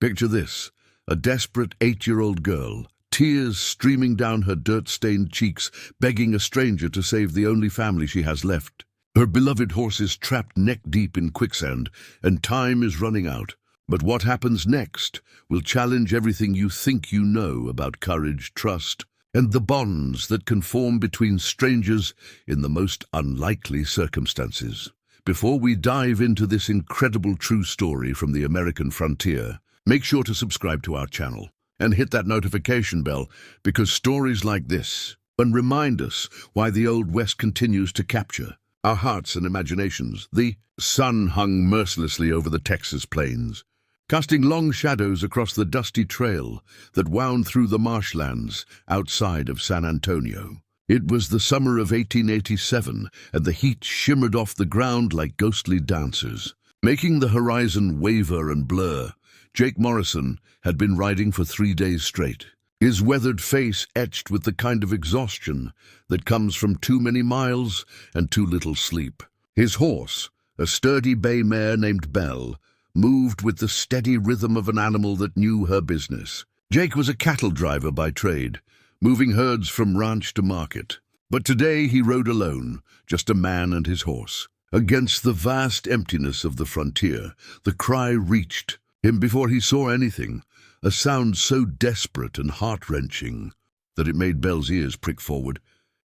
Picture this, a desperate 8-year-old girl, tears streaming down her dirt-stained cheeks, begging a stranger to save the only family she has left. Her beloved horse is trapped neck-deep in quicksand, and time is running out. But what happens next will challenge everything you think you know about courage, trust, and the bonds that can form between strangers in the most unlikely circumstances. Before we dive into this incredible true story from the American frontier, make sure to subscribe to our channel and hit that notification bell, because stories like this remind us why the Old West continues to capture our hearts and imaginations. The sun hung mercilessly over the Texas plains, casting long shadows across the dusty trail that wound through the marshlands outside of San Antonio. It was the summer of 1887, and the heat shimmered off the ground like ghostly dancers, making the horizon waver and blur. Jake Morrison had been riding for 3 days straight, his weathered face etched with the kind of exhaustion that comes from too many miles and too little sleep. His horse, a sturdy bay mare named Belle, moved with the steady rhythm of an animal that knew her business. Jake was a cattle driver by trade, moving herds from ranch to market. But today he rode alone, just a man and his horse. Against the vast emptiness of the frontier, the cry reached him before he saw anything, a sound so desperate and heart-wrenching that it made Belle's ears prick forward,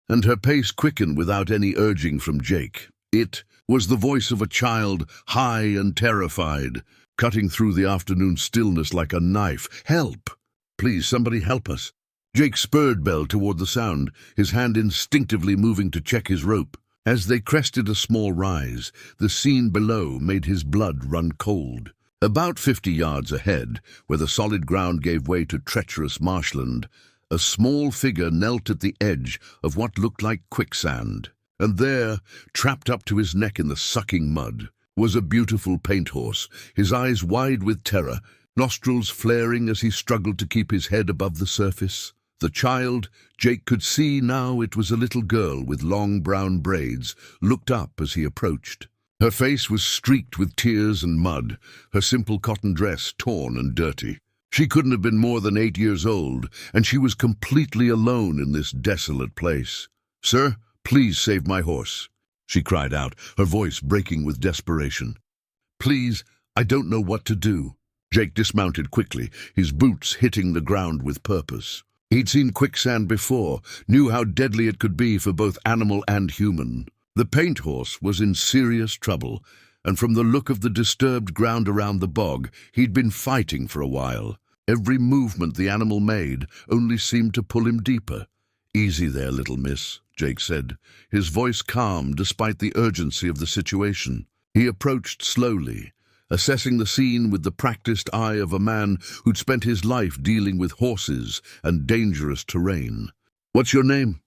and her pace quicken without any urging from Jake. It was the voice of a child, high and terrified, cutting through the afternoon stillness like a knife. "Help! Please, somebody help us!" Jake spurred Belle toward the sound, his hand instinctively moving to check his rope. As they crested a small rise, the scene below made his blood run cold. About 50 yards ahead, where the solid ground gave way to treacherous marshland, a small figure knelt at the edge of what looked like quicksand. And there, trapped up to his neck in the sucking mud, was a beautiful paint horse, his eyes wide with terror, nostrils flaring as he struggled to keep his head above the surface. The child, Jake could see now it was a little girl with long brown braids, looked up as he approached. Her face was streaked with tears and mud, her simple cotton dress torn and dirty. She couldn't have been more than 8 years old, and she was completely alone in this desolate place. "Sir, please save my horse," she cried out, her voice breaking with desperation. "Please, I don't know what to do." Jake dismounted quickly, his boots hitting the ground with purpose. He'd seen quicksand before, knew how deadly it could be for both animal and human. The paint horse was in serious trouble, and from the look of the disturbed ground around the bog, he'd been fighting for a while. Every movement the animal made only seemed to pull him deeper. "Easy there, little miss," Jake said, his voice calm despite the urgency of the situation. He approached slowly, assessing the scene with the practiced eye of a man who'd spent his life dealing with horses and dangerous terrain. "What's your name?"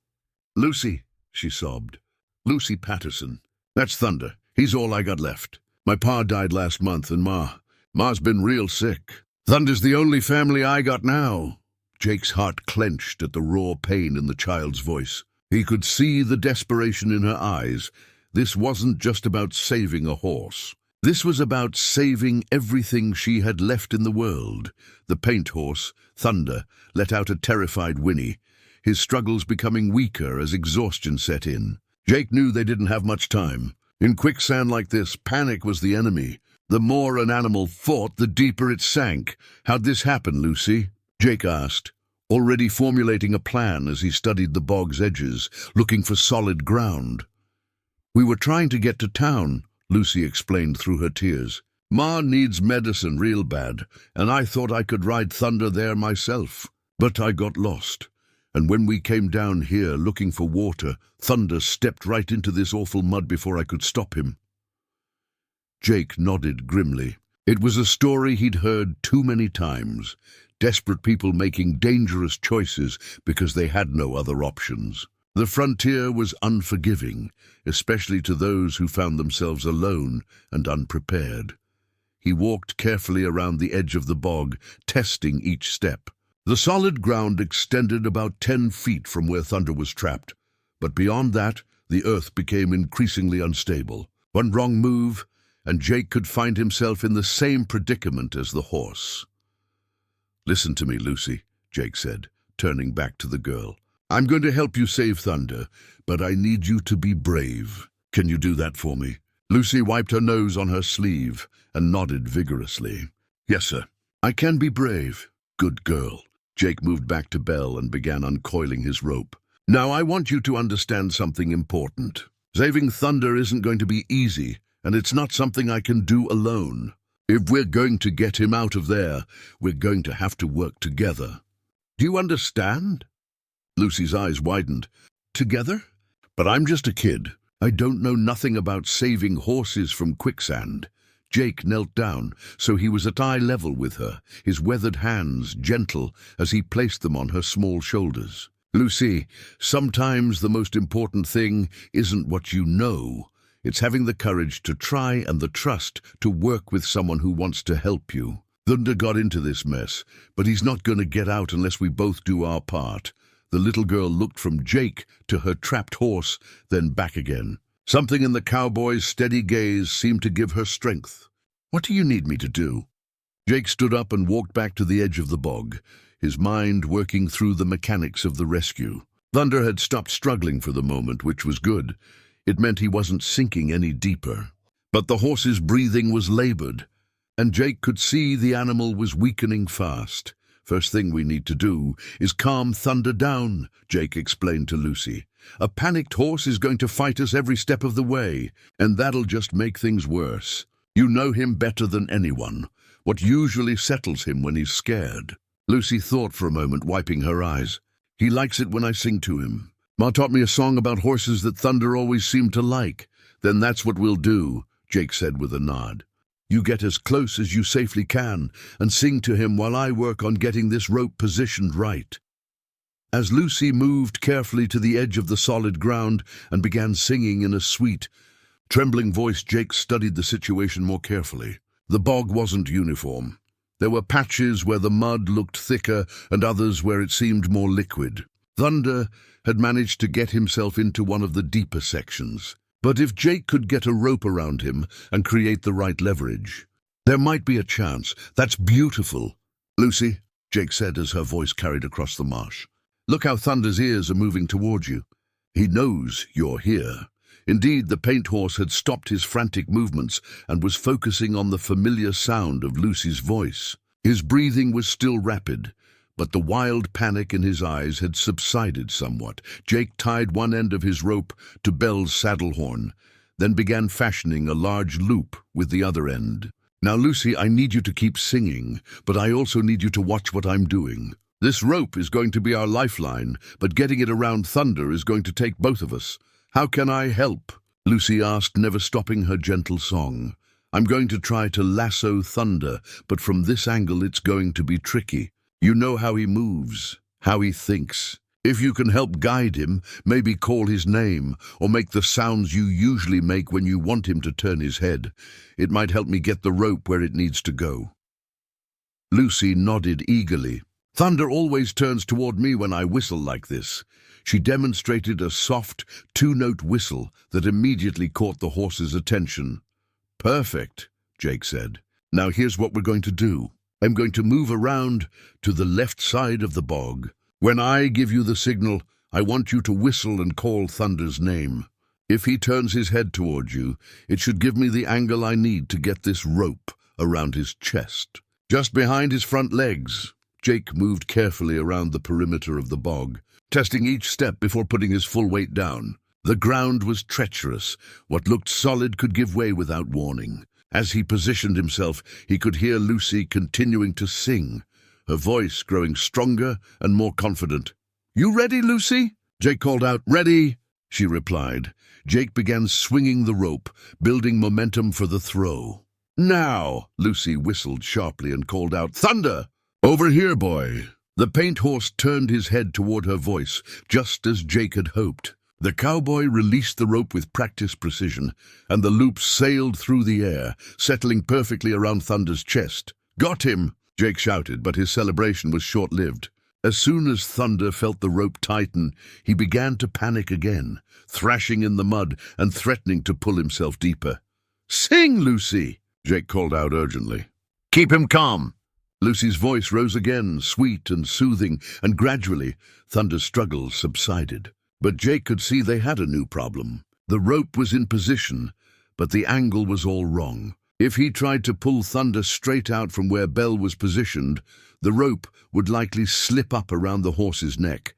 "Lucy," she sobbed. "Lucy Patterson. That's Thunder. He's all I got left. My pa died last month, and Ma's been real sick. Thunder's the only family I got now." Jake's heart clenched at the raw pain in the child's voice. He could see the desperation in her eyes. This wasn't just about saving a horse. This was about saving everything she had left in the world. The paint horse, Thunder, let out a terrified whinny, his struggles becoming weaker as exhaustion set in. Jake knew they didn't have much time. In quicksand like this, panic was the enemy. The more an animal fought, the deeper it sank. "How'd this happen, Lucy?" Jake asked, already formulating a plan as he studied the bog's edges, looking for solid ground. "We were trying to get to town," Lucy explained through her tears. "Ma needs medicine real bad, and I thought I could ride Thunder there myself. But I got lost. And when we came down here looking for water, Thunder stepped right into this awful mud before I could stop him." Jake nodded grimly. It was a story he'd heard too many times. Desperate people making dangerous choices because they had no other options. The frontier was unforgiving, especially to those who found themselves alone and unprepared. He walked carefully around the edge of the bog, testing each step. The solid ground extended about 10 feet from where Thunder was trapped, but beyond that, the earth became increasingly unstable. One wrong move, and Jake could find himself in the same predicament as the horse. Listen to me, Lucy, Jake said, turning back to the girl. I'm going to help you save Thunder, but I need you to be brave. Can you do that for me? Lucy wiped her nose on her sleeve and nodded vigorously. Yes, sir. I can be brave. Good girl. Jake moved back to Belle and began uncoiling his rope. Now I want you to understand something important. Saving Thunder isn't going to be easy, and it's not something I can do alone. If we're going to get him out of there, we're going to have to work together. Do you understand? Lucy's eyes widened. Together? But I'm just a kid. I don't know nothing about saving horses from quicksand. Jake knelt down, so he was at eye level with her, his weathered hands gentle as he placed them on her small shoulders. Lucy, sometimes the most important thing isn't what you know. It's having the courage to try and the trust to work with someone who wants to help you. Thunder got into this mess, but he's not going to get out unless we both do our part. The little girl looked from Jake to her trapped horse, then back again. Something in the cowboy's steady gaze seemed to give her strength. What do you need me to do? Jake stood up and walked back to the edge of the bog, his mind working through the mechanics of the rescue. Thunder had stopped struggling for the moment, which was good. It meant he wasn't sinking any deeper. But the horse's breathing was labored, and Jake could see the animal was weakening fast. First thing we need to do is calm Thunder down, Jake explained to Lucy. A panicked horse is going to fight us every step of the way, and that'll just make things worse. You know him better than anyone. What usually settles him when he's scared? Lucy thought for a moment, wiping her eyes. He likes it when I sing to him. Ma taught me a song about horses that Thunder always seemed to like. Then that's what we'll do, Jake said with a nod. You get as close as you safely can and sing to him while I work on getting this rope positioned right. As Lucy moved carefully to the edge of the solid ground and began singing in a sweet, trembling voice, Jake studied the situation more carefully. The bog wasn't uniform. There were patches where the mud looked thicker and others where it seemed more liquid. Thunder had managed to get himself into one of the deeper sections. But if Jake could get a rope around him and create the right leverage, there might be a chance. That's beautiful. Lucy, Jake said as her voice carried across the marsh. Look how Thunder's ears are moving towards you. He knows you're here. Indeed, the paint horse had stopped his frantic movements and was focusing on the familiar sound of Lucy's voice. His breathing was still rapid, but the wild panic in his eyes had subsided somewhat. Jake tied one end of his rope to Belle's saddle horn, then began fashioning a large loop with the other end. Now, Lucy, I need you to keep singing, but I also need you to watch what I'm doing. This rope is going to be our lifeline, but getting it around Thunder is going to take both of us. How can I help? Lucy asked, never stopping her gentle song. I'm going to try to lasso Thunder, but from this angle it's going to be tricky. You know how he moves, how he thinks. If you can help guide him, maybe call his name, or make the sounds you usually make when you want him to turn his head, it might help me get the rope where it needs to go. Lucy nodded eagerly. Thunder always turns toward me when I whistle like this. She demonstrated a soft, two-note whistle that immediately caught the horse's attention. Perfect, Jake said. Now here's what we're going to do. I'm going to move around to the left side of the bog. When I give you the signal, I want you to whistle and call Thunder's name. If he turns his head toward you, it should give me the angle I need to get this rope around his chest. Just behind his front legs. Jake moved carefully around the perimeter of the bog, testing each step before putting his full weight down. The ground was treacherous. What looked solid could give way without warning. As he positioned himself, he could hear Lucy continuing to sing, her voice growing stronger and more confident. You ready, Lucy? Jake called out. Ready, she replied. Jake began swinging the rope, building momentum for the throw. Now, Lucy whistled sharply and called out, Thunder! Over here, boy. The paint horse turned his head toward her voice, just as Jake had hoped. The cowboy released the rope with practiced precision, and the loop sailed through the air, settling perfectly around Thunder's chest. Got him, Jake shouted, but his celebration was short-lived. As soon as Thunder felt the rope tighten, he began to panic again, thrashing in the mud and threatening to pull himself deeper. Sing, Lucy, Jake called out urgently. Keep him calm. Lucy's voice rose again, sweet and soothing, and gradually Thunder's struggles subsided. But Jake could see they had a new problem. The rope was in position, but the angle was all wrong. If he tried to pull Thunder straight out from where Belle was positioned, the rope would likely slip up around the horse's neck,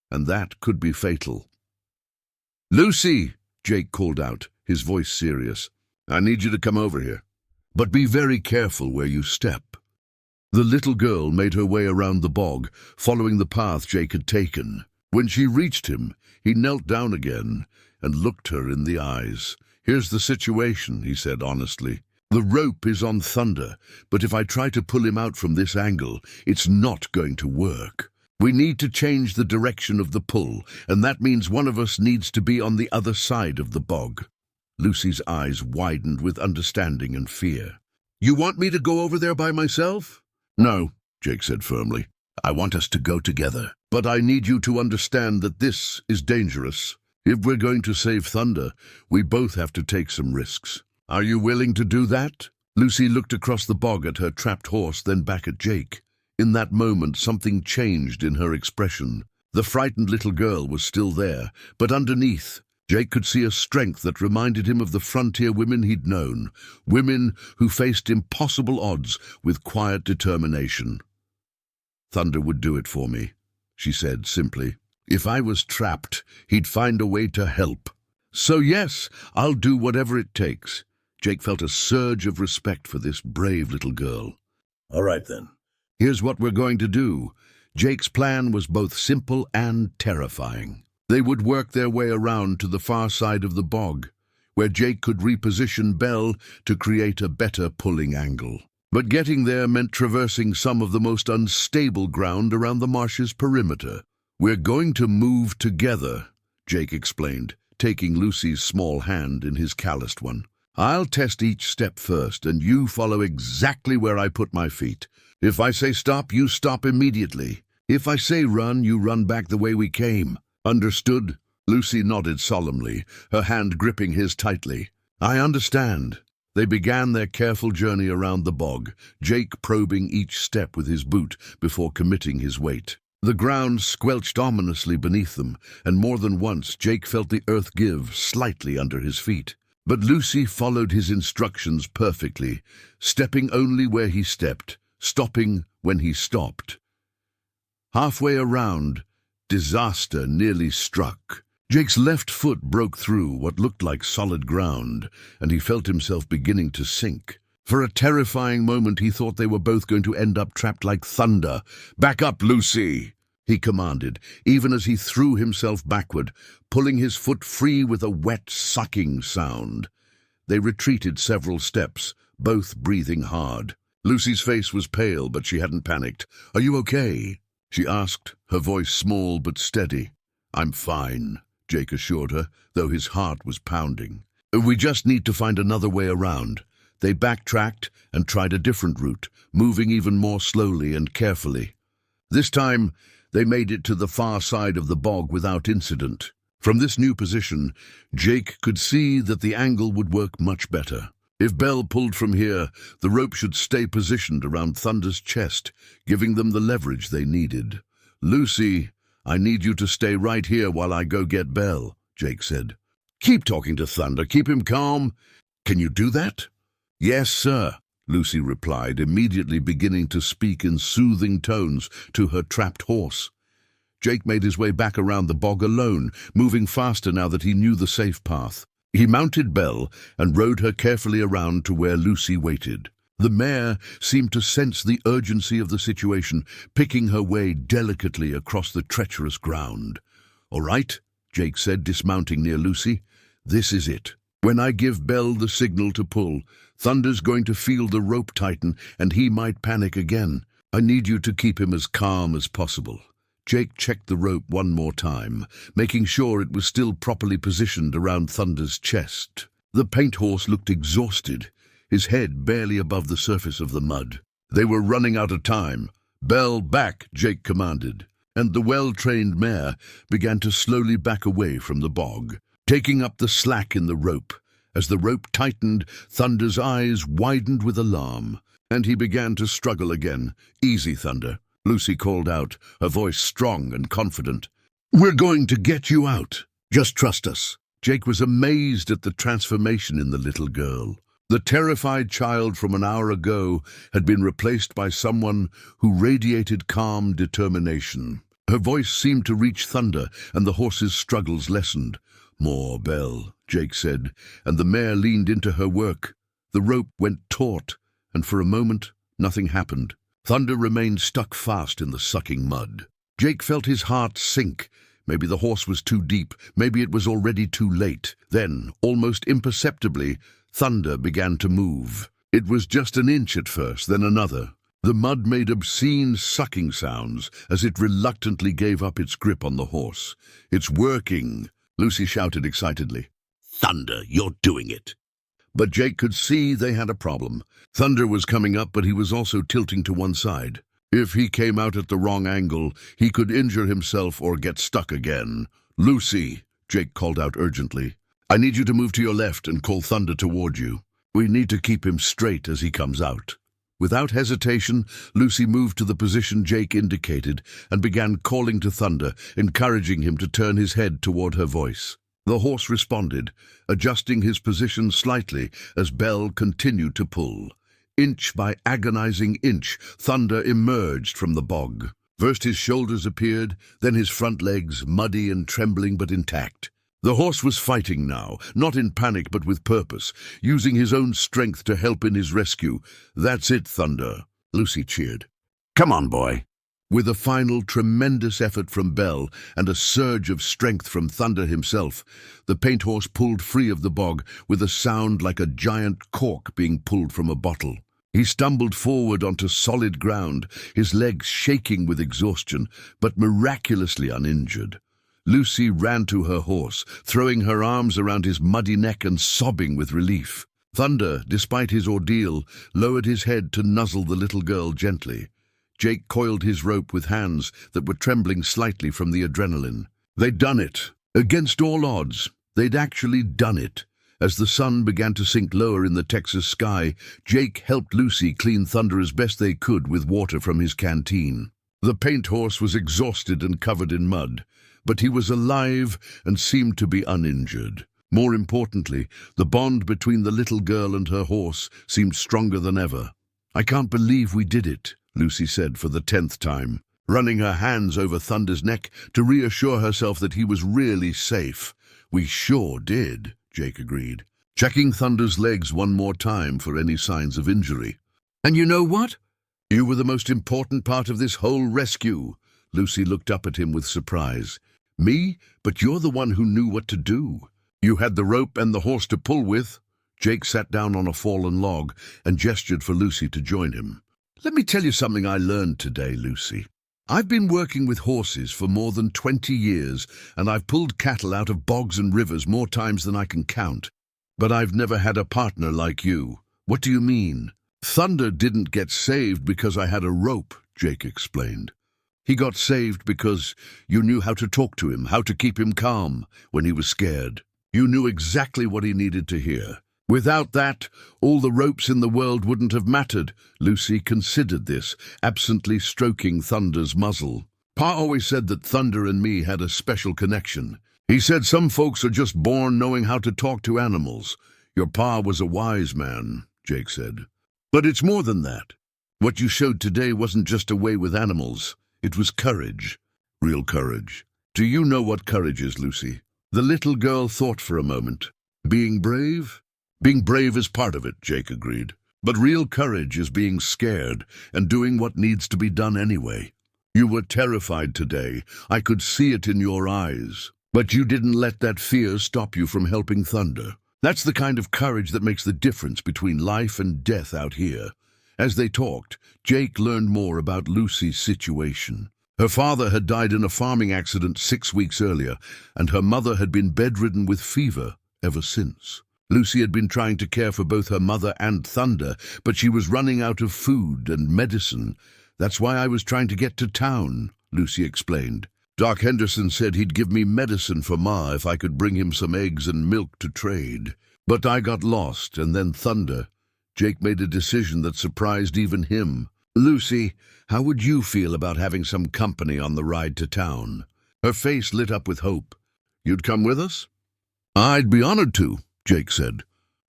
and that could be fatal. "Lucy!" Jake called out, his voice serious. "I need you to come over here. But be very careful where you step." The little girl made her way around the bog, following the path Jake had taken. When she reached him, he knelt down again and looked her in the eyes. "Here's the situation," he said honestly. "The rope is on Thunder, but if I try to pull him out from this angle, it's not going to work. We need to change the direction of the pull, and that means one of us needs to be on the other side of the bog." Lucy's eyes widened with understanding and fear. "You want me to go over there by myself?" "No," Jake said firmly. "I want us to go together. But I need you to understand that this is dangerous. If we're going to save Thunder, we both have to take some risks. Are you willing to do that?" Lucy looked across the bog at her trapped horse, then back at Jake. In that moment, something changed in her expression. The frightened little girl was still there, but underneath, Jake could see a strength that reminded him of the frontier women he'd known, women who faced impossible odds with quiet determination. "Thunder would do it for me," she said simply. "If I was trapped, he'd find a way to help. So yes, I'll do whatever it takes." Jake felt a surge of respect for this brave little girl. All right, then. Here's what we're going to do. Jake's plan was both simple and terrifying. They would work their way around to the far side of the bog, where Jake could reposition Belle to create a better pulling angle. But getting there meant traversing some of the most unstable ground around the marsh's perimeter. "We're going to move together," Jake explained, taking Lucy's small hand in his calloused one. "I'll test each step first, and you follow exactly where I put my feet. If I say stop, you stop immediately. If I say run, you run back the way we came. Understood?" Lucy nodded solemnly, her hand gripping his tightly. "I understand." They began their careful journey around the bog, Jake probing each step with his boot before committing his weight. The ground squelched ominously beneath them, and more than once Jake felt the earth give slightly under his feet. But Lucy followed his instructions perfectly, stepping only where he stepped, stopping when he stopped. Halfway around, disaster nearly struck. Jake's left foot broke through what looked like solid ground, and he felt himself beginning to sink. For a terrifying moment he thought they were both going to end up trapped like Thunder. "Back up, Lucy!" he commanded, even as he threw himself backward, pulling his foot free with a wet, sucking sound. They retreated several steps, both breathing hard. Lucy's face was pale, but she hadn't panicked. "Are you okay?" she asked, her voice small but steady. "I'm fine," Jake assured her, though his heart was pounding. "We just need to find another way around." They backtracked and tried a different route, moving even more slowly and carefully. This time, they made it to the far side of the bog without incident. From this new position, Jake could see that the angle would work much better. If Belle pulled from here, the rope should stay positioned around Thunder's chest, giving them the leverage they needed. "Lucy, I need you to stay right here while I go get Belle," Jake said. "Keep talking to Thunder, keep him calm. Can you do that?" "Yes, sir," Lucy replied, immediately beginning to speak in soothing tones to her trapped horse. Jake made his way back around the bog alone, moving faster now that he knew the safe path. He mounted Belle and rode her carefully around to where Lucy waited. The mare seemed to sense the urgency of the situation, picking her way delicately across the treacherous ground. "All right," Jake said, dismounting near Lucy. "This is it. When I give Belle the signal to pull, Thunder's going to feel the rope tighten, and he might panic again. I need you to keep him as calm as possible." Jake checked the rope one more time, making sure it was still properly positioned around Thunder's chest. The paint horse looked exhausted, his head barely above the surface of the mud. They were running out of time. "Belle, back," Jake commanded, and the well-trained mare began to slowly back away from the bog, taking up the slack in the rope. As the rope tightened, Thunder's eyes widened with alarm. and he began to struggle again. "Easy, Thunder," Lucy called out, her voice strong and confident. "We're going to get you out. Just trust us." Jake was amazed at the transformation in the little girl. The terrified child from an hour ago had been replaced by someone who radiated calm determination. Her voice seemed to reach Thunder, and the horse's struggles lessened. "More, Belle," Jake said, and the mare leaned into her work. The rope went taut, and for a moment, nothing happened. Thunder remained stuck fast in the sucking mud. Jake felt his heart sink. Maybe the horse was too deep, maybe it was already too late. Then, almost imperceptibly, Thunder began to move. It was just an inch at first, then another. The mud made obscene sucking sounds as it reluctantly gave up its grip on the horse. "It's working," Lucy shouted excitedly. "Thunder, you're doing it." But Jake could see they had a problem. Thunder was coming up, but he was also tilting to one side. If he came out at the wrong angle, he could injure himself or get stuck again. "Lucy," Jake called out urgently, "I need you to move to your left and call Thunder toward you. We need to keep him straight as he comes out." Without hesitation, Lucy moved to the position Jake indicated and began calling to Thunder, encouraging him to turn his head toward her voice. The horse responded, adjusting his position slightly as Belle continued to pull. Inch by agonizing inch, Thunder emerged from the bog. First his shoulders appeared, then his front legs, muddy and trembling but intact. The horse was fighting now, not in panic but with purpose, using his own strength to help in his rescue. "That's it, Thunder," Lucy cheered. "Come on, boy." With a final tremendous effort from Belle and a surge of strength from Thunder himself, the paint horse pulled free of the bog with a sound like a giant cork being pulled from a bottle. He stumbled forward onto solid ground, his legs shaking with exhaustion, but miraculously uninjured. Lucy ran to her horse, throwing her arms around his muddy neck and sobbing with relief. Thunder, despite his ordeal, lowered his head to nuzzle the little girl gently. Jake coiled his rope with hands that were trembling slightly from the adrenaline. They'd done it. Against all odds, they'd actually done it. As the sun began to sink lower in the Texas sky, Jake helped Lucy clean Thunder as best they could with water from his canteen. The paint horse was exhausted and covered in mud, but he was alive and seemed to be uninjured. More importantly, the bond between the little girl and her horse seemed stronger than ever. "I can't believe we did it," Lucy said for the 10th time, running her hands over Thunder's neck to reassure herself that he was really safe. "We sure did," Jake agreed, checking Thunder's legs one more time for any signs of injury. "And you know what? You were the most important part of this whole rescue." Lucy looked up at him with surprise. "Me? But you're the one who knew what to do. You had the rope and the horse to pull with." Jake sat down on a fallen log and gestured for Lucy to join him. "Let me tell you something I learned today, Lucy. I've been working with horses for more than 20 years, and I've pulled cattle out of bogs and rivers more times than I can count. But I've never had a partner like you." "What do you mean?" "Thunder didn't get saved because I had a rope," Jake explained. "He got saved because you knew how to talk to him, how to keep him calm when he was scared. You knew exactly what he needed to hear. Without that, all the ropes in the world wouldn't have mattered." Lucy considered this, absently stroking Thunder's muzzle. "Pa always said that Thunder and me had a special connection. He said some folks are just born knowing how to talk to animals. Your pa was a wise man," Jake said. "But it's more than that. What you showed today wasn't just a way with animals. It was courage. Real courage. Do you know what courage is, Lucy?" The little girl thought for a moment. "Being brave?" "Being brave is part of it," Jake agreed. "But real courage is being scared and doing what needs to be done anyway. You were terrified today. I could see it in your eyes. But you didn't let that fear stop you from helping Thunder. That's the kind of courage that makes the difference between life and death out here." As they talked, Jake learned more about Lucy's situation. Her father had died in a farming accident 6 weeks earlier, and her mother had been bedridden with fever ever since. Lucy had been trying to care for both her mother and Thunder, but she was running out of food and medicine. "That's why I was trying to get to town," Lucy explained. "Doc Henderson said he'd give me medicine for Ma if I could bring him some eggs and milk to trade. But I got lost, and then Thunder. Jake made a decision that surprised even him. "Lucy, how would you feel about having some company on the ride to town?" Her face lit up with hope. "You'd come with us?" "I'd be honored to," Jake said.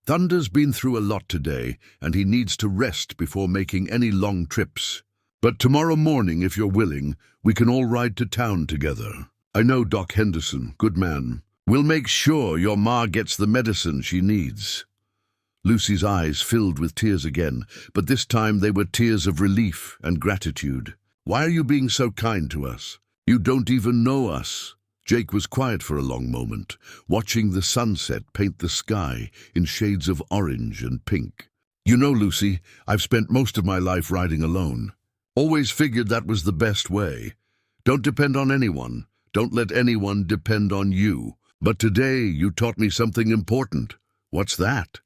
"Thunder's been through a lot today, and he needs to rest before making any long trips. But tomorrow morning, if you're willing, we can all ride to town together. I know Doc Henderson, good man. We'll make sure your ma gets the medicine she needs." Lucy's eyes filled with tears again, but this time they were tears of relief and gratitude. "Why are you being so kind to us? You don't even know us." Jake was quiet for a long moment, watching the sunset paint the sky in shades of orange and pink. "You know, Lucy, I've spent most of my life riding alone. Always figured that was the best way. Don't depend on anyone. Don't let anyone depend on you. But today you taught me something important." "What's that?"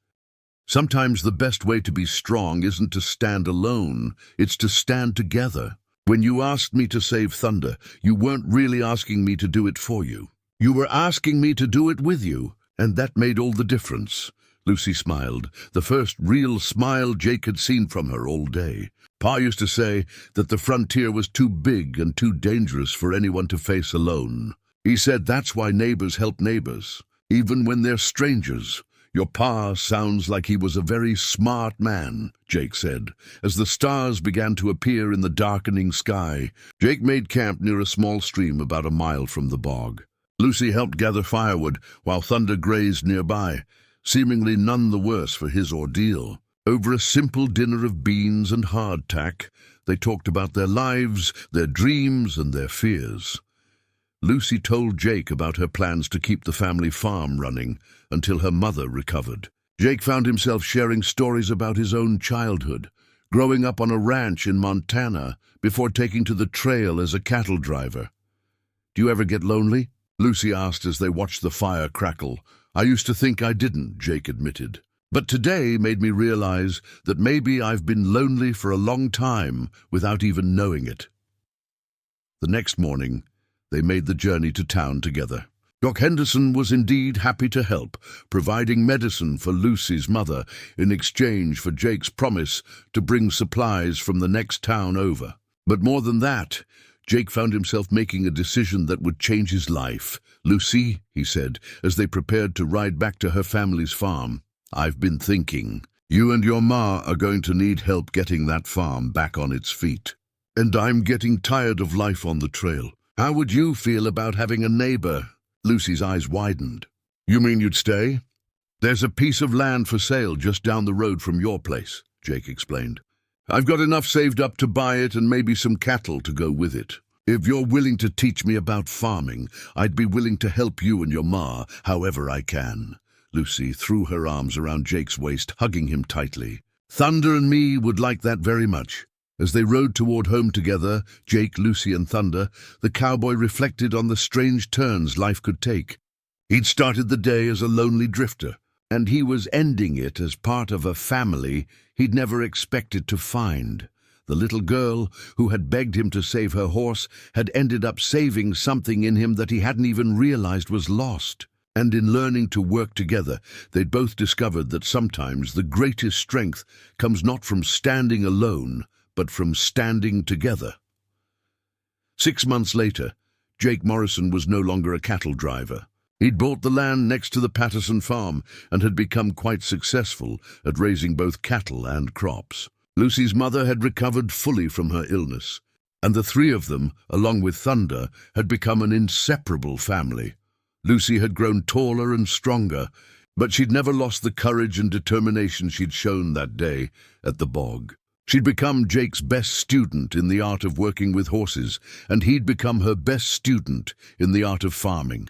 "Sometimes the best way to be strong isn't to stand alone, it's to stand together. When you asked me to save Thunder, you weren't really asking me to do it for you. You were asking me to do it with you, and that made all the difference." Lucy smiled, the first real smile Jake had seen from her all day. "Pa used to say that the frontier was too big and too dangerous for anyone to face alone. He said that's why neighbors help neighbors, even when they're strangers." "Your pa sounds like he was a very smart man," Jake said, as the stars began to appear in the darkening sky. Jake made camp near a small stream about a mile from the bog. Lucy helped gather firewood while Thunder grazed nearby, seemingly none the worse for his ordeal. Over a simple dinner of beans and hardtack, they talked about their lives, their dreams, and their fears. Lucy told Jake about her plans to keep the family farm running until her mother recovered. Jake found himself sharing stories about his own childhood, growing up on a ranch in Montana before taking to the trail as a cattle driver. "Do you ever get lonely?" Lucy asked as they watched the fire crackle. "I used to think I didn't," Jake admitted. "But today made me realize that maybe I've been lonely for a long time without even knowing it." The next morning, they made the journey to town together. Doc Henderson was indeed happy to help, providing medicine for Lucy's mother in exchange for Jake's promise to bring supplies from the next town over. But more than that, Jake found himself making a decision that would change his life. "Lucy," he said, as they prepared to ride back to her family's farm, "I've been thinking. You and your ma are going to need help getting that farm back on its feet. And I'm getting tired of life on the trail. How would you feel about having a neighbor?" Lucy's eyes widened. "You mean you'd stay?" "There's a piece of land for sale just down the road from your place," Jake explained. "I've got enough saved up to buy it and maybe some cattle to go with it. If you're willing to teach me about farming, I'd be willing to help you and your ma however I can." Lucy threw her arms around Jake's waist, hugging him tightly. "Thunder and me would like that very much." As they rode toward home together, Jake, Lucy, and Thunder, the cowboy reflected on the strange turns life could take. He'd started the day as a lonely drifter, and he was ending it as part of a family he'd never expected to find. The little girl who had begged him to save her horse had ended up saving something in him that he hadn't even realized was lost. And in learning to work together, they'd both discovered that sometimes the greatest strength comes not from standing alone, but from standing together. 6 months later, Jake Morrison was no longer a cattle driver. He'd bought the land next to the Patterson farm and had become quite successful at raising both cattle and crops. Lucy's mother had recovered fully from her illness, and the three of them, along with Thunder, had become an inseparable family. Lucy had grown taller and stronger, but she'd never lost the courage and determination she'd shown that day at the bog. She'd become Jake's best student in the art of working with horses, and he'd become her best student in the art of farming.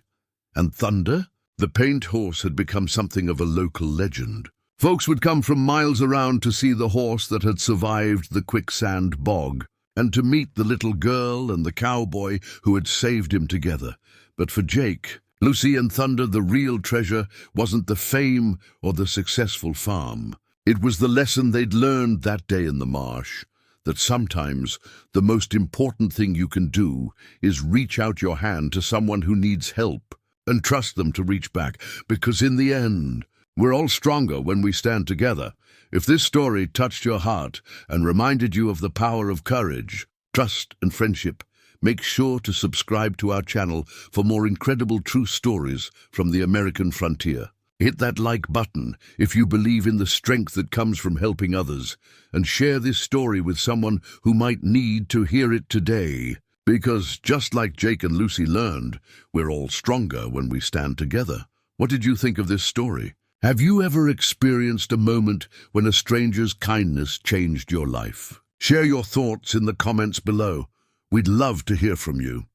And Thunder? The paint horse had become something of a local legend. Folks would come from miles around to see the horse that had survived the quicksand bog, and to meet the little girl and the cowboy who had saved him together. But for Jake, Lucy and Thunder, the real treasure wasn't the fame or the successful farm. It was the lesson they'd learned that day in the marsh, that sometimes the most important thing you can do is reach out your hand to someone who needs help and trust them to reach back, because in the end, We're all stronger when we stand together. If this story touched your heart and reminded you of the power of courage, trust, and friendship, make sure to subscribe to our channel for more incredible true stories from the American frontier. Hit that like button if you believe in the strength that comes from helping others, and share this story with someone who might need to hear it today. Because just like Jake and Lucy learned, we're all stronger when we stand together. What did you think of this story? Have you ever experienced a moment when a stranger's kindness changed your life? Share your thoughts in the comments below. We'd love to hear from you.